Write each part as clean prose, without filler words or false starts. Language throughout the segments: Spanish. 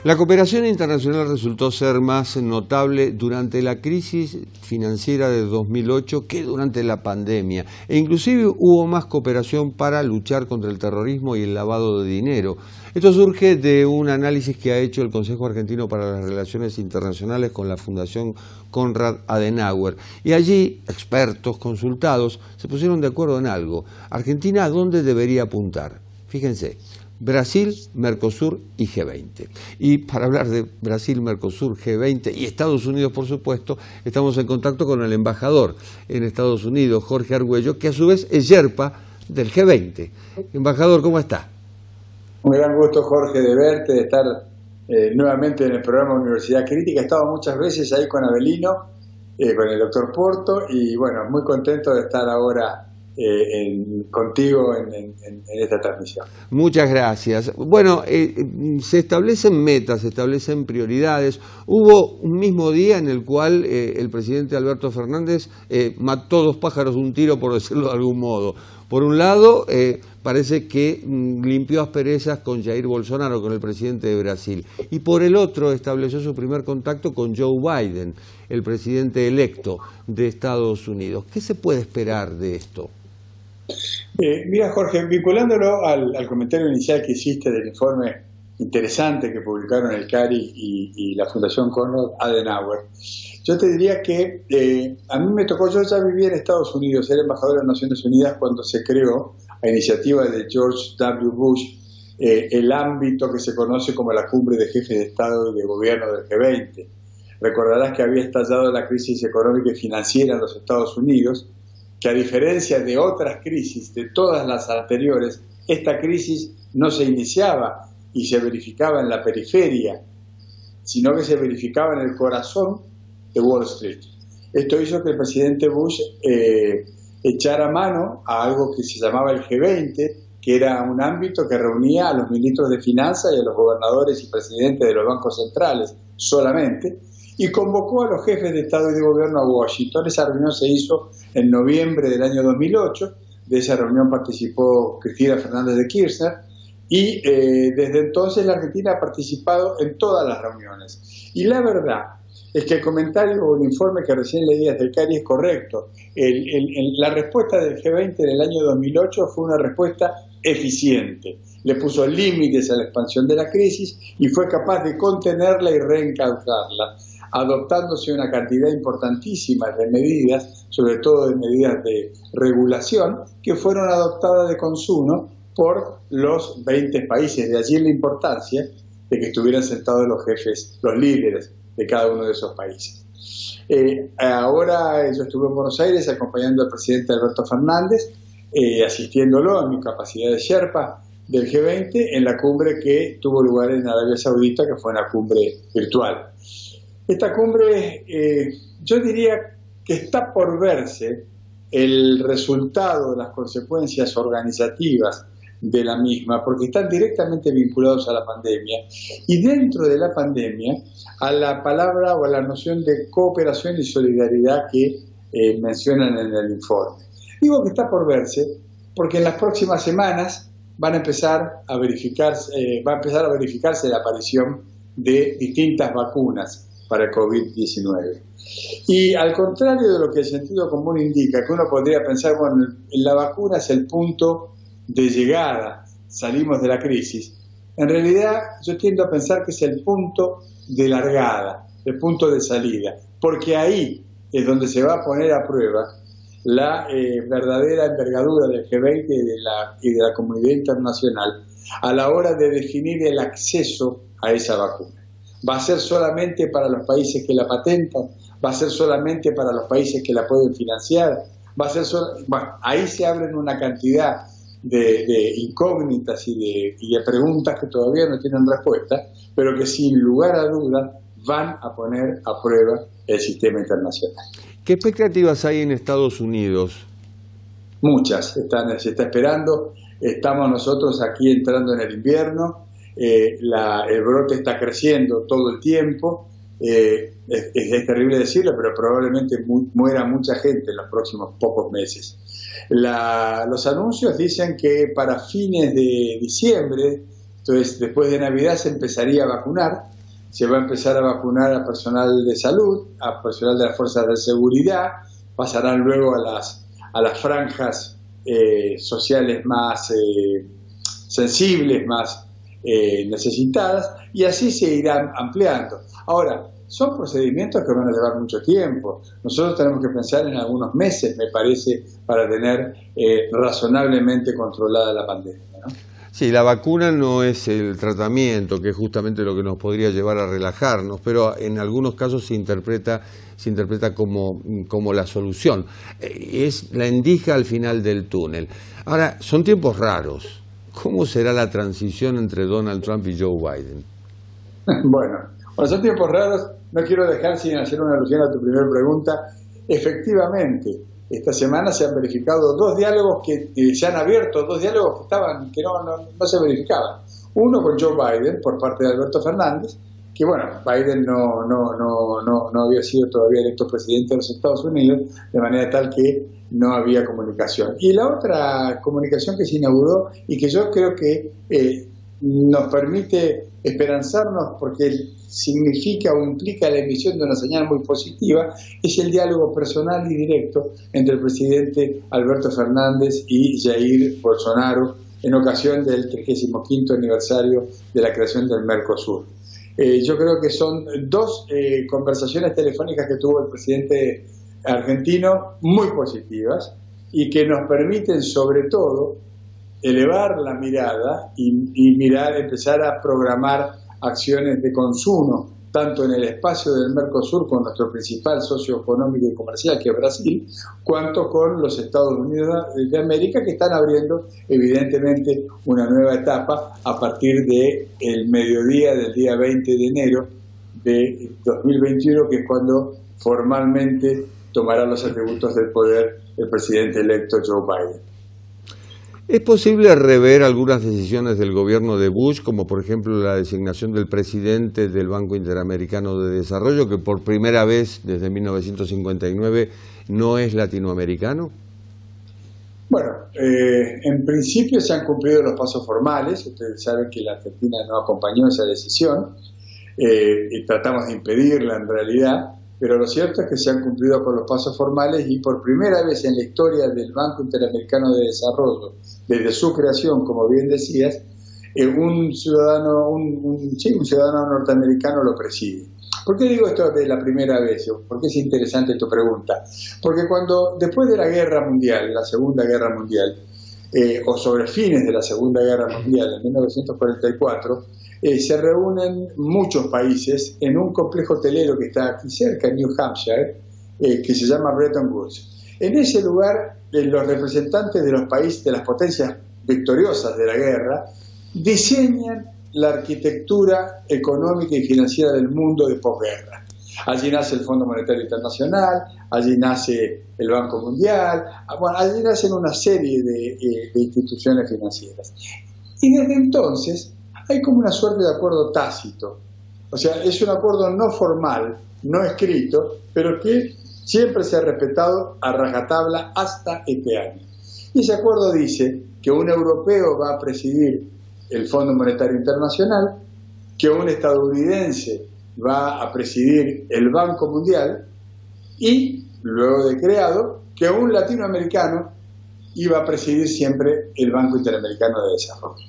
La cooperación internacional resultó ser más notable durante la crisis financiera de 2008 que durante la pandemia, e inclusive hubo más cooperación para luchar contra el terrorismo y el lavado de dinero. Esto surge de un análisis que ha hecho el Consejo Argentino para las Relaciones Internacionales con la Fundación Konrad Adenauer, y allí expertos consultados se pusieron de acuerdo en algo: Argentina, ¿a dónde debería apuntar? Fíjense: Brasil, Mercosur y G20. Y para hablar de Brasil, Mercosur, G20 y Estados Unidos, por supuesto, estamos en contacto con el embajador en Estados Unidos, Jorge Argüello, que a su vez es yerpa del G20. Embajador, ¿cómo está? Un gran gusto, Jorge, de verte, de estar nuevamente en el programa Universidad Crítica. He estado muchas veces ahí con Avelino, con el doctor Porto, y bueno, muy contento de estar ahora contigo en esta transmisión. Muchas gracias. Bueno, se establecen metas, se establecen prioridades. Hubo un mismo día en el cual el presidente Alberto Fernández mató dos pájaros de un tiro, por decirlo de algún modo. Por un lado, parece que limpió asperezas con Jair Bolsonaro, con el presidente de Brasil. Y por el otro, estableció su primer contacto con Joe Biden, el presidente electo de Estados Unidos. ¿Qué se puede esperar de esto? Mira, Jorge, vinculándolo al comentario inicial que hiciste del informe interesante que publicaron el CARI y la Fundación Konrad Adenauer, yo te diría que a mí me tocó, yo ya viví en Estados Unidos, era embajador de las Naciones Unidas cuando se creó, a iniciativa de George W. Bush, el ámbito que se conoce como la Cumbre de Jefes de Estado y de Gobierno del G20. Recordarás que había estallado la crisis económica y financiera en los Estados Unidos, que a diferencia de otras crisis, de todas las anteriores, esta crisis no se iniciaba y se verificaba en la periferia, sino que se verificaba en el corazón de Wall Street. Esto hizo que el presidente Bush echara mano a algo que se llamaba el G20, que era un ámbito que reunía a los ministros de Finanzas y a los gobernadores y presidentes de los bancos centrales solamente, y convocó a los jefes de Estado y de Gobierno a Washington. Esa reunión se hizo en noviembre del año 2008, de esa reunión participó Cristina Fernández de Kirchner, y desde entonces la Argentina ha participado en todas las reuniones. Y la verdad es que el comentario o el informe que recién leías del CARI es correcto. La respuesta del G20 en el año 2008 fue una respuesta eficiente. Le puso límites a la expansión de la crisis y fue capaz de contenerla y reencauzarla, adoptándose una cantidad importantísima de medidas, sobre todo de medidas de regulación, que fueron adoptadas de consumo por los 20 países. De allí la importancia de que estuvieran sentados los jefes, los líderes de cada uno de esos países. Ahora yo estuve en Buenos Aires acompañando al presidente Alberto Fernández, asistiéndolo en mi capacidad de sherpa del G20 en la cumbre que tuvo lugar en Arabia Saudita, que fue una cumbre virtual. Esta cumbre, yo diría que está por verse el resultado, las consecuencias organizativas de la misma, porque están directamente vinculados a la pandemia, y dentro de la pandemia a la palabra o a la noción de cooperación y solidaridad que mencionan en el informe. Digo que está por verse porque en las próximas semanas va a empezar a verificarse la aparición de distintas vacunas para el COVID-19. Y al contrario de lo que el sentido común indica, que uno podría pensar, bueno, la vacuna es el punto de llegada, salimos de la crisis, en realidad yo tiendo a pensar que es el punto de largada, el punto de salida, porque ahí es donde se va a poner a prueba la verdadera envergadura del G20 y de la comunidad internacional a la hora de definir el acceso a esa vacuna. ¿Va a ser solamente para los países que la patentan? ¿Va a ser solamente para los países que la pueden financiar? ¿Va a ser bueno, ahí se abren una cantidad de incógnitas y de preguntas que todavía no tienen respuesta, pero que sin lugar a dudas van a poner a prueba el sistema internacional. ¿Qué expectativas hay en Estados Unidos? Muchas, se está esperando. Estamos nosotros aquí entrando en el invierno, el brote está creciendo todo el tiempo, es terrible decirlo, pero probablemente muera mucha gente en los próximos pocos meses. Los anuncios dicen que para fines de diciembre, entonces después de Navidad, se empezaría a vacunar se va a empezar a vacunar a personal de salud, a personal de las fuerzas de seguridad, pasarán luego a las franjas sociales más sensibles, más necesitadas, y así se irán ampliando. Ahora, son procedimientos que van a llevar mucho tiempo. Nosotros tenemos que pensar en algunos meses, me parece, para tener razonablemente controlada la pandemia, ¿no? Sí, la vacuna no es el tratamiento, que es justamente lo que nos podría llevar a relajarnos, pero en algunos casos se interpreta como la solución. Es la endija al final del túnel. Ahora, son tiempos raros. ¿Cómo será la transición entre Donald Trump y Joe Biden? Bueno, son tiempos raros. No quiero dejar sin hacer una alusión a tu primera pregunta. Efectivamente, esta semana se han verificado dos diálogos que se han abierto, dos diálogos que no se verificaban. Uno con Joe Biden por parte de Alberto Fernández, que bueno, Biden no había sido todavía electo presidente de los Estados Unidos, de manera tal que no había comunicación. Y la otra comunicación que se inauguró y que yo creo que nos permite esperanzarnos porque significa o implica la emisión de una señal muy positiva, es el diálogo personal y directo entre el presidente Alberto Fernández y Jair Bolsonaro en ocasión del 35º aniversario de la creación del Mercosur. Yo creo que son dos conversaciones telefónicas que tuvo el presidente argentino muy positivas y que nos permiten sobre todo elevar la mirada y empezar a programar acciones de consumo, tanto en el espacio del Mercosur con nuestro principal socio económico y comercial, que es Brasil, cuanto con los Estados Unidos de América, que están abriendo evidentemente una nueva etapa a partir del mediodía del día 20 de enero de 2021, que es cuando formalmente tomará los atributos del poder el presidente electo Joe Biden. ¿Es posible rever algunas decisiones del gobierno de Bush, como por ejemplo la designación del presidente del Banco Interamericano de Desarrollo, que por primera vez desde 1959 no es latinoamericano? Bueno, en principio se han cumplido los pasos formales. Ustedes saben que la Argentina no acompañó esa decisión y tratamos de impedirla en realidad. Pero lo cierto es que se han cumplido con los pasos formales y por primera vez en la historia del Banco Interamericano de Desarrollo, desde su creación, como bien decías, un ciudadano norteamericano lo preside. ¿Por qué digo esto de la primera vez? ¿Por qué es interesante tu pregunta? Porque después de la Guerra Mundial, la Segunda Guerra Mundial, o sobre fines de la Segunda Guerra Mundial, en 1944, se reúnen muchos países en un complejo hotelero que está aquí cerca, en New Hampshire, que se llama Bretton Woods. En ese lugar, los representantes de los países, de las potencias victoriosas de la guerra, diseñan la arquitectura económica y financiera del mundo de posguerra. Allí nace el Fondo Monetario Internacional, allí nace el Banco Mundial, allí nacen una serie de instituciones financieras. Y desde entonces hay como una suerte de acuerdo tácito. O sea, es un acuerdo no formal, no escrito, pero que siempre se ha respetado a rajatabla hasta este año. Y ese acuerdo dice que un europeo va a presidir el Fondo Monetario Internacional, que un estadounidense va a presidir el Banco Mundial y, luego de creado, que un latinoamericano iba a presidir siempre el Banco Interamericano de Desarrollo.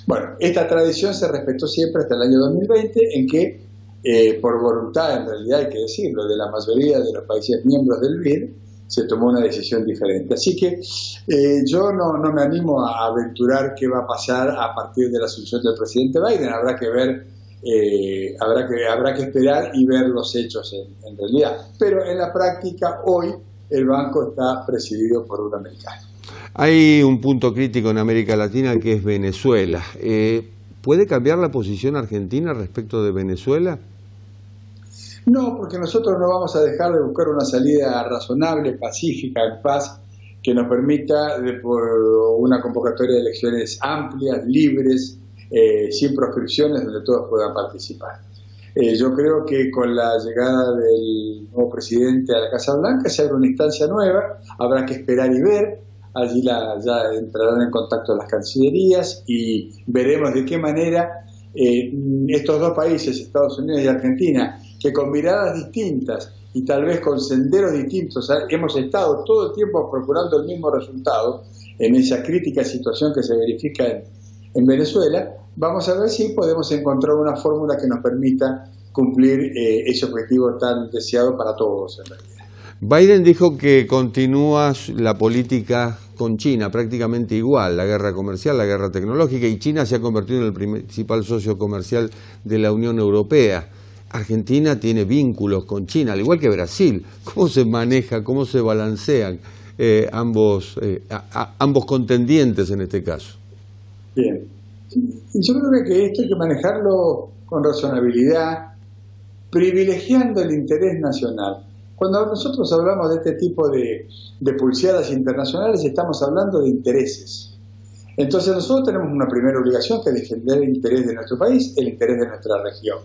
Bueno, esta tradición se respetó siempre hasta el año 2020, en que, por voluntad, en realidad hay que decirlo, de la mayoría de los países miembros del BID, se tomó una decisión diferente. Así que yo no me animo a aventurar qué va a pasar a partir de la asunción del presidente Biden. Habrá que ver, habrá que esperar y ver los hechos en realidad. Pero en la práctica, hoy, el banco está presidido por un americano. Hay un punto crítico en América Latina que es Venezuela. ¿Puede cambiar la posición argentina respecto de Venezuela? No, porque nosotros no vamos a dejar de buscar una salida razonable, pacífica, en paz, que nos permita, por una convocatoria de elecciones amplias, libres, sin proscripciones, donde todos puedan participar. Yo creo que con la llegada del nuevo presidente a la Casa Blanca se abre una instancia nueva, habrá que esperar y ver. Allí ya entrarán en contacto las cancillerías y veremos de qué manera estos dos países, Estados Unidos y Argentina, que con miradas distintas y tal vez con senderos distintos hemos estado todo el tiempo procurando el mismo resultado en esa crítica situación que se verifica en Venezuela, vamos a ver si podemos encontrar una fórmula que nos permita cumplir ese objetivo tan deseado para todos en realidad. Biden dijo que continúa la política con China prácticamente igual, la guerra comercial, la guerra tecnológica, y China se ha convertido en el principal socio comercial de la Unión Europea. Argentina tiene vínculos con China, al igual que Brasil. ¿Cómo se maneja, cómo se balancean ambos contendientes en este caso? Bien, yo creo que esto hay que manejarlo con razonabilidad, privilegiando el interés nacional. Cuando nosotros hablamos de este tipo de pulseadas internacionales, estamos hablando de intereses. Entonces nosotros tenemos una primera obligación, que es defender el interés de nuestro país, el interés de nuestra región.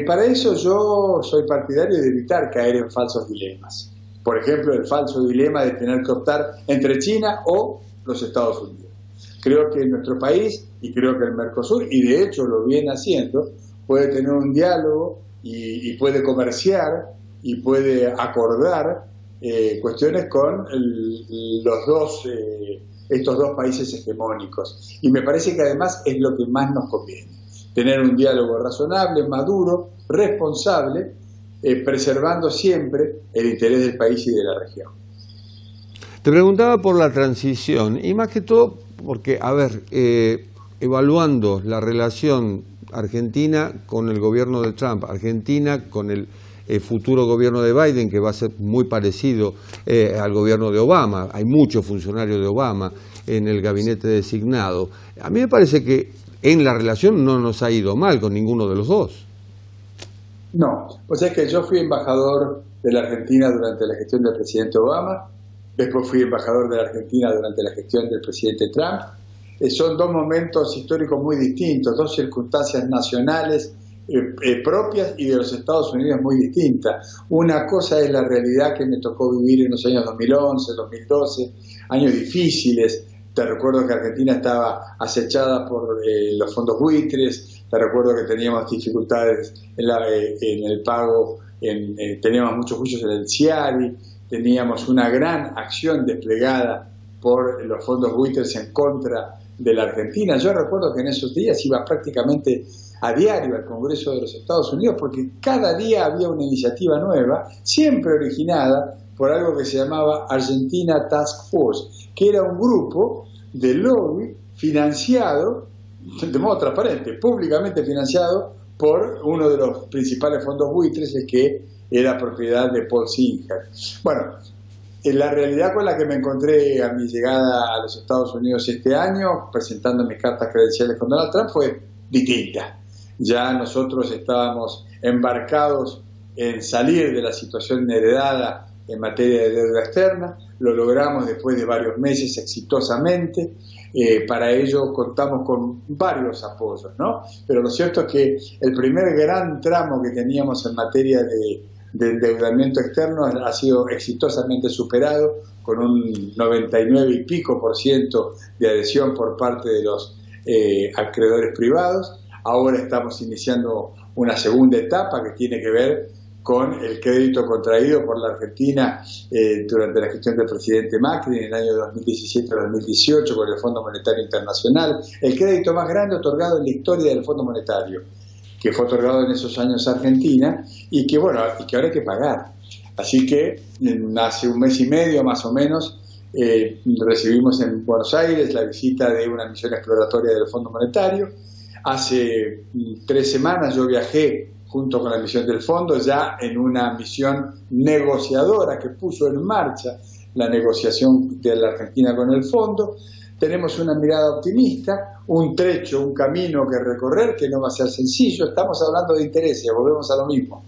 Para eso yo soy partidario de evitar caer en falsos dilemas. Por ejemplo, el falso dilema de tener que optar entre China o los Estados Unidos. Creo que nuestro país, y creo que el Mercosur, y de hecho lo viene haciendo, puede tener un diálogo y puede comerciar y puede acordar cuestiones con estos dos países hegemónicos. Y me parece que además es lo que más nos conviene. Tener un diálogo razonable, maduro, responsable, preservando siempre el interés del país y de la región. Te preguntaba por la transición, y más que todo porque, evaluando la relación Argentina con el gobierno de Trump, Argentina con el futuro gobierno de Biden, que va a ser muy parecido al gobierno de Obama, hay muchos funcionarios de Obama en el gabinete designado. A mí me parece que en la relación no nos ha ido mal con ninguno de los dos. No, o sea, es que yo fui embajador de la Argentina durante la gestión del presidente Obama, después fui embajador de la Argentina durante la gestión del presidente Trump. Son dos momentos históricos muy distintos, dos circunstancias nacionales propias y de los Estados Unidos muy distintas. Una cosa es la realidad que me tocó vivir en los años 2011, 2012, años difíciles. Te recuerdo que Argentina estaba acechada por los fondos buitres, te recuerdo que teníamos dificultades en el pago, teníamos muchos juicios en el CIARI, teníamos una gran acción desplegada por los fondos buitres en contra de la Argentina. Yo recuerdo que en esos días iba prácticamente a diario al Congreso de los Estados Unidos porque cada día había una iniciativa nueva, siempre originada por algo que se llamaba Argentina Task Force, que era un grupo de lobby financiado, de modo transparente, públicamente financiado por uno de los principales fondos buitres, que era propiedad de Paul Singer. Bueno, la realidad con la que me encontré a mi llegada a los Estados Unidos este año, presentando mis cartas credenciales con Donald Trump, fue distinta. Ya nosotros estábamos embarcados en salir de la situación heredada en materia de deuda externa, lo logramos después de varios meses exitosamente. Para ello contamos con varios apoyos, ¿no? Pero lo cierto es que el primer gran tramo que teníamos en materia de endeudamiento externo ha sido exitosamente superado, con un 99 y pico % de adhesión por parte de los acreedores privados. Ahora estamos iniciando una segunda etapa que tiene que ver con el crédito contraído por la Argentina durante la gestión del presidente Macri en el año 2017-2018 por el Fondo Monetario Internacional, el crédito más grande otorgado en la historia del Fondo Monetario, que fue otorgado en esos años a Argentina y que ahora hay que pagar. Así que hace un mes y medio más o menos recibimos en Buenos Aires la visita de una misión exploratoria del Fondo Monetario. Hace 3 semanas yo viajé junto con la misión del fondo, ya en una misión negociadora que puso en marcha la negociación de la Argentina con el fondo. Tenemos una mirada optimista, un trecho, un camino que recorrer que no va a ser sencillo. Estamos hablando de intereses, volvemos a lo mismo.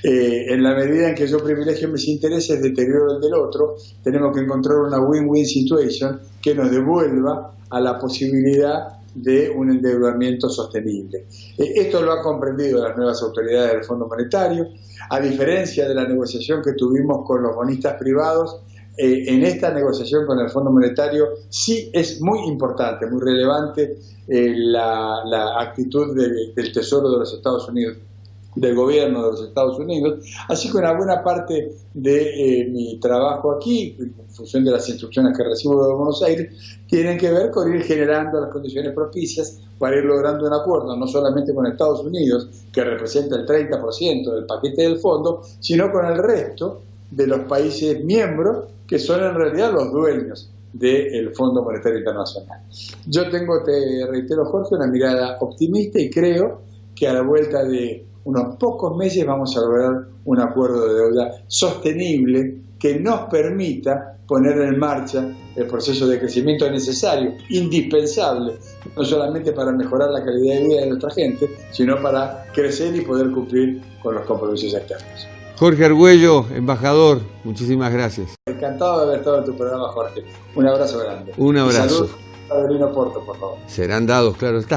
En la medida en que yo privilegio mis intereses, deterioro el del otro, tenemos que encontrar una win-win situation que nos devuelva a la posibilidad de un endeudamiento sostenible. Esto lo han comprendido las nuevas autoridades del Fondo Monetario. A diferencia de la negociación que tuvimos con los bonistas privados, en esta negociación con el Fondo Monetario sí es muy importante, muy relevante la actitud del Tesoro de los Estados Unidos, del gobierno de los Estados Unidos, así que una buena parte de mi trabajo aquí, en función de las instrucciones que recibo de Buenos Aires, tienen que ver con ir generando las condiciones propicias para ir logrando un acuerdo, no solamente con Estados Unidos, que representa el 30% del paquete del fondo, sino con el resto de los países miembros, que son en realidad los dueños del Fondo Monetario Internacional. Yo tengo, te reitero, Jorge, una mirada optimista y creo que a la vuelta de unos pocos meses vamos a lograr un acuerdo de deuda sostenible que nos permita poner en marcha el proceso de crecimiento necesario, indispensable, no solamente para mejorar la calidad de vida de nuestra gente, sino para crecer y poder cumplir con los compromisos externos. Jorge Argüello, embajador, muchísimas gracias. Encantado de haber estado en tu programa, Jorge. Un abrazo grande. Un abrazo. Y salud a Adelino Porto, por favor. Serán dados, claro está.